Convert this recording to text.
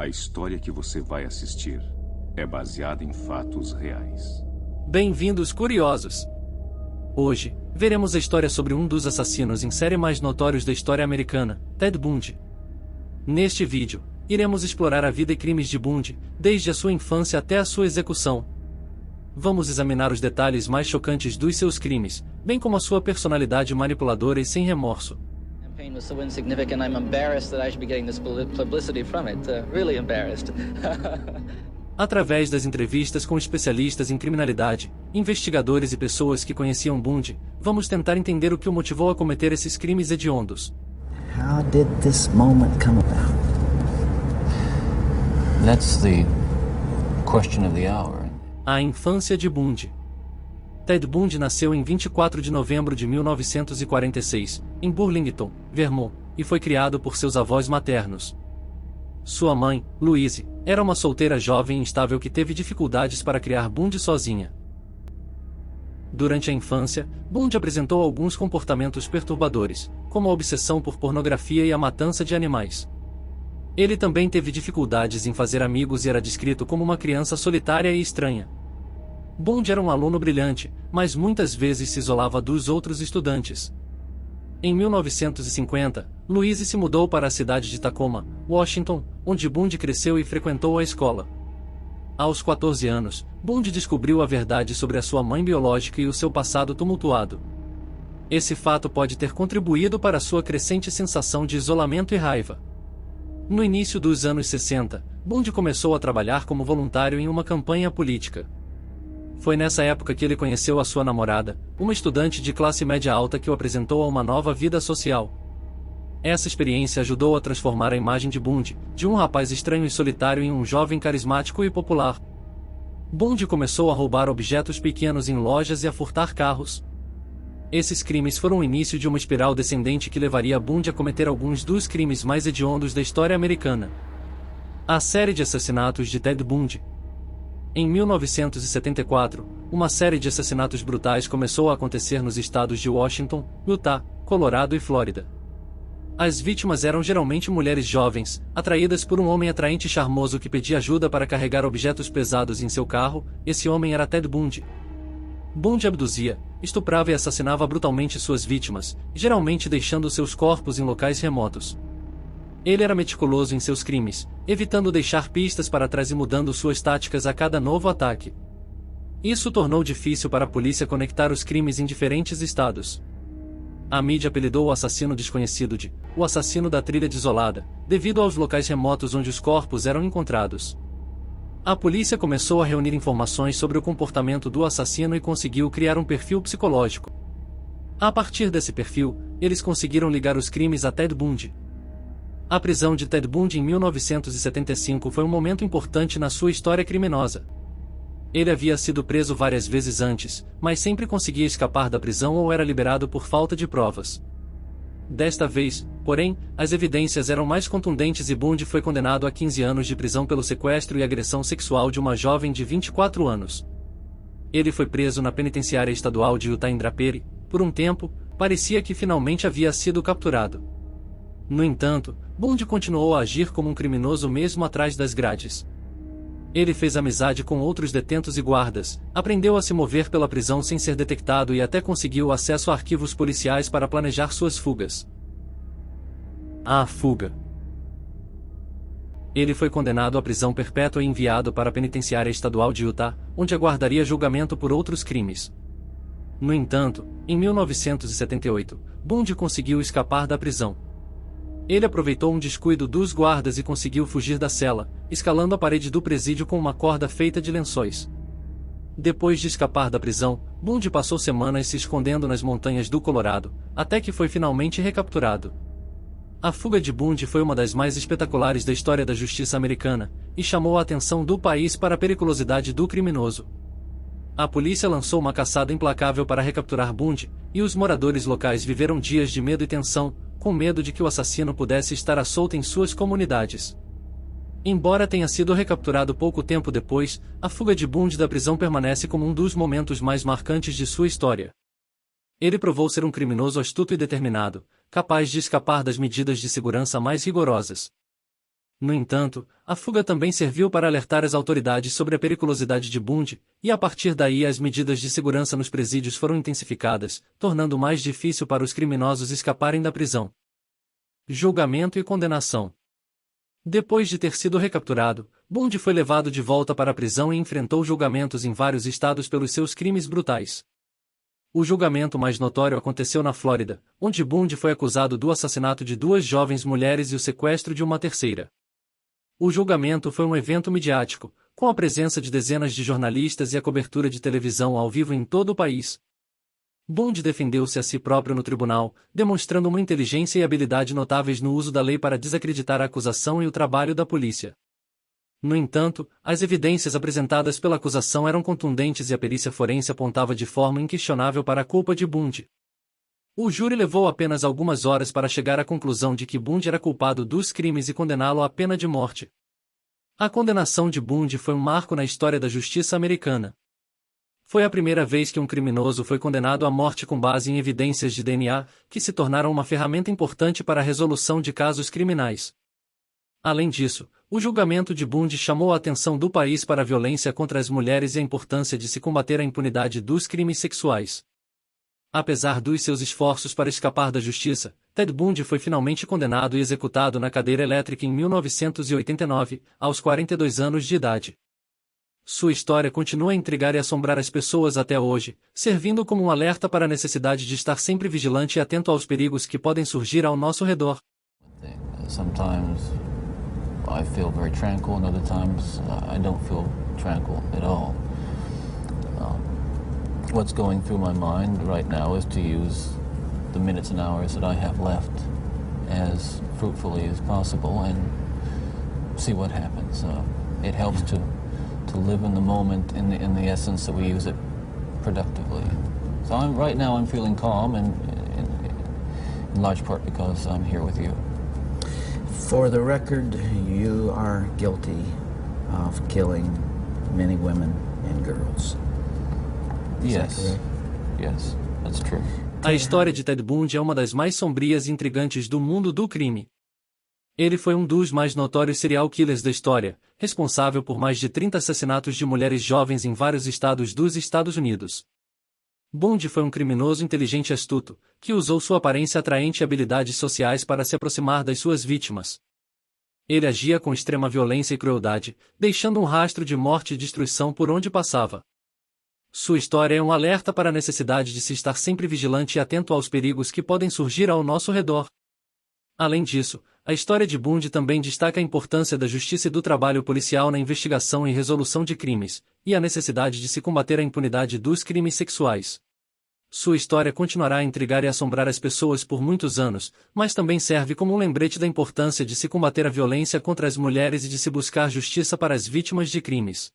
A história que você vai assistir é baseada em fatos reais. Bem-vindos, curiosos! Hoje, veremos a história sobre um dos assassinos em série mais notórios da história americana, Ted Bundy. Neste vídeo, iremos explorar a vida e crimes de Bundy, desde a sua infância até a sua execução. Vamos examinar os detalhes mais chocantes dos seus crimes, bem como a sua personalidade manipuladora e sem remorso. Was so insignificant, I'm embarrassed that I should be getting this publicity from it. Really embarrassed. Através das entrevistas com especialistas em criminalidade, investigadores e pessoas que conheciam Bundy, vamos tentar entender o que o motivou a cometer esses crimes hediondos. How did this moment come about? That's the question of the hour. A infância de Bundy. Ted Bundy nasceu em 24 de novembro de 1946, em Burlington, Vermont, e foi criado por seus avós maternos. Sua mãe, Louise, era uma solteira jovem instável que teve dificuldades para criar Bundy sozinha. Durante a infância, Bundy apresentou alguns comportamentos perturbadores, como a obsessão por pornografia e a matança de animais. Ele também teve dificuldades em fazer amigos e era descrito como uma criança solitária e estranha. Bundy era um aluno brilhante, mas muitas vezes se isolava dos outros estudantes. Em 1950, Louise se mudou para a cidade de Tacoma, Washington, onde Bundy cresceu e frequentou a escola. Aos 14 anos, Bundy descobriu a verdade sobre a sua mãe biológica e o seu passado tumultuado. Esse fato pode ter contribuído para sua crescente sensação de isolamento e raiva. No início dos anos 60, Bundy começou a trabalhar como voluntário em uma campanha política. Foi nessa época que ele conheceu a sua namorada, uma estudante de classe média alta que o apresentou a uma nova vida social. Essa experiência ajudou a transformar a imagem de Bundy, de um rapaz estranho e solitário, em um jovem carismático e popular. Bundy começou a roubar objetos pequenos em lojas e a furtar carros. Esses crimes foram o início de uma espiral descendente que levaria Bundy a cometer alguns dos crimes mais hediondos da história americana. A série de assassinatos de Ted Bundy. Em 1974, uma série de assassinatos brutais começou a acontecer nos estados de Washington, Utah, Colorado e Flórida. As vítimas eram geralmente mulheres jovens, atraídas por um homem atraente e charmoso que pedia ajuda para carregar objetos pesados em seu carro. Esse homem era Ted Bundy. Bundy abduzia, estuprava e assassinava brutalmente suas vítimas, geralmente deixando seus corpos em locais remotos. Ele era meticuloso em seus crimes, evitando deixar pistas para trás e mudando suas táticas a cada novo ataque. Isso tornou difícil para a polícia conectar os crimes em diferentes estados. A mídia apelidou o assassino desconhecido de "o assassino da trilha desolada", devido aos locais remotos onde os corpos eram encontrados. A polícia começou a reunir informações sobre o comportamento do assassino e conseguiu criar um perfil psicológico. A partir desse perfil, eles conseguiram ligar os crimes a Ted Bundy. A prisão de Ted Bundy em 1975 foi um momento importante na sua história criminosa. Ele havia sido preso várias vezes antes, mas sempre conseguia escapar da prisão ou era liberado por falta de provas. Desta vez, porém, as evidências eram mais contundentes e Bundy foi condenado a 15 anos de prisão pelo sequestro e agressão sexual de uma jovem de 24 anos. Ele foi preso na penitenciária estadual de Utah em Draper. Por um tempo, parecia que finalmente havia sido capturado. No entanto, Bundy continuou a agir como um criminoso mesmo atrás das grades. Ele fez amizade com outros detentos e guardas, aprendeu a se mover pela prisão sem ser detectado e até conseguiu acesso a arquivos policiais para planejar suas fugas. A fuga. Ele foi condenado à prisão perpétua e enviado para a penitenciária estadual de Utah, onde aguardaria julgamento por outros crimes. No entanto, em 1978, Bundy conseguiu escapar da prisão. Ele aproveitou um descuido dos guardas e conseguiu fugir da cela, escalando a parede do presídio com uma corda feita de lençóis. Depois de escapar da prisão, Bundy passou semanas se escondendo nas montanhas do Colorado, até que foi finalmente recapturado. A fuga de Bundy foi uma das mais espetaculares da história da justiça americana, e chamou a atenção do país para a periculosidade do criminoso. A polícia lançou uma caçada implacável para recapturar Bundy, e os moradores locais viveram dias de medo e tensão, com medo de que o assassino pudesse estar à solta em suas comunidades. Embora tenha sido recapturado pouco tempo depois, a fuga de Bundy da prisão permanece como um dos momentos mais marcantes de sua história. Ele provou ser um criminoso astuto e determinado, capaz de escapar das medidas de segurança mais rigorosas. No entanto, a fuga também serviu para alertar as autoridades sobre a periculosidade de Bundy, e a partir daí as medidas de segurança nos presídios foram intensificadas, tornando mais difícil para os criminosos escaparem da prisão. Julgamento e condenação. Depois de ter sido recapturado, Bundy foi levado de volta para a prisão e enfrentou julgamentos em vários estados pelos seus crimes brutais. O julgamento mais notório aconteceu na Flórida, onde Bundy foi acusado do assassinato de 2 jovens mulheres e o sequestro de uma terceira. O julgamento foi um evento midiático, com a presença de dezenas de jornalistas e a cobertura de televisão ao vivo em todo o país. Bundy defendeu-se a si próprio no tribunal, demonstrando uma inteligência e habilidade notáveis no uso da lei para desacreditar a acusação e o trabalho da polícia. No entanto, as evidências apresentadas pela acusação eram contundentes e a perícia forense apontava de forma inquestionável para a culpa de Bundy. O júri levou apenas algumas horas para chegar à conclusão de que Bundy era culpado dos crimes e condená-lo à pena de morte. A condenação de Bundy foi um marco na história da justiça americana. Foi a primeira vez que um criminoso foi condenado à morte com base em evidências de DNA, que se tornaram uma ferramenta importante para a resolução de casos criminais. Além disso, o julgamento de Bundy chamou a atenção do país para a violência contra as mulheres e a importância de se combater a impunidade dos crimes sexuais. Apesar dos seus esforços para escapar da justiça, Ted Bundy foi finalmente condenado e executado na cadeira elétrica em 1989, aos 42 anos de idade. Sua história continua a intrigar e assombrar as pessoas até hoje, servindo como um alerta para a necessidade de estar sempre vigilante e atento aos perigos que podem surgir ao nosso redor. Sometimes I feel very tranquil, and other times I don't feel tranquil at all. What's going through my mind right now is to use the minutes and hours that I have left as fruitfully as possible and see what happens. It helps to live in the moment in the essence that we use it productively. So right now I'm feeling calm, and in large part because I'm here with you. For the record, you are guilty of killing many women and girls. Yes. Yes, that's true. A história de Ted Bundy é uma das mais sombrias e intrigantes do mundo do crime. Ele foi um dos mais notórios serial killers da história, responsável por mais de 30 assassinatos de mulheres jovens em vários estados dos Estados Unidos. Bundy foi um criminoso inteligente e astuto, que usou sua aparência atraente e habilidades sociais para se aproximar das suas vítimas. Ele agia com extrema violência e crueldade, deixando um rastro de morte e destruição por onde passava. Sua história é um alerta para a necessidade de se estar sempre vigilante e atento aos perigos que podem surgir ao nosso redor. Além disso, a história de Bundy também destaca a importância da justiça e do trabalho policial na investigação e resolução de crimes, e a necessidade de se combater a impunidade dos crimes sexuais. Sua história continuará a intrigar e assombrar as pessoas por muitos anos, mas também serve como um lembrete da importância de se combater a violência contra as mulheres e de se buscar justiça para as vítimas de crimes.